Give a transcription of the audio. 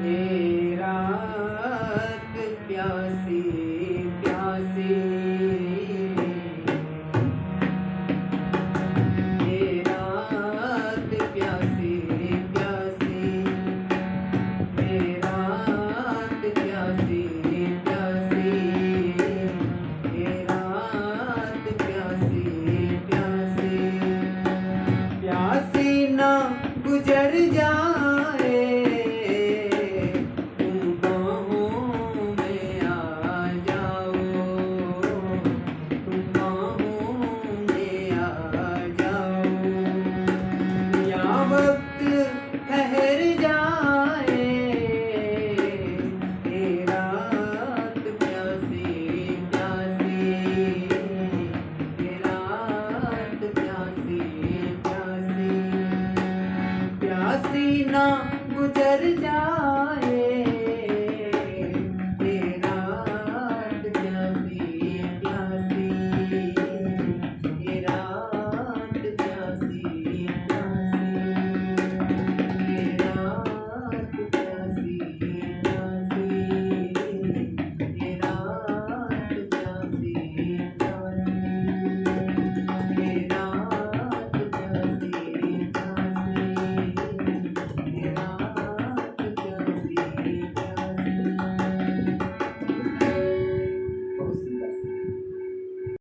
ए रात प्यासी प्यासी, ए रात प्यासी प्यासी, ए रात प्यासी प्यासी, ए रात प्यासी प्यासी, प्यासी ना गुजर जाए तुम बाहों में आ जाओ, तुम बाहों में आ जाओ, या वक्त ठहर जाए ए रात प्यासी प्यासी, ए रात प्यासी प्यासी, प्यासी ना गुजर जाए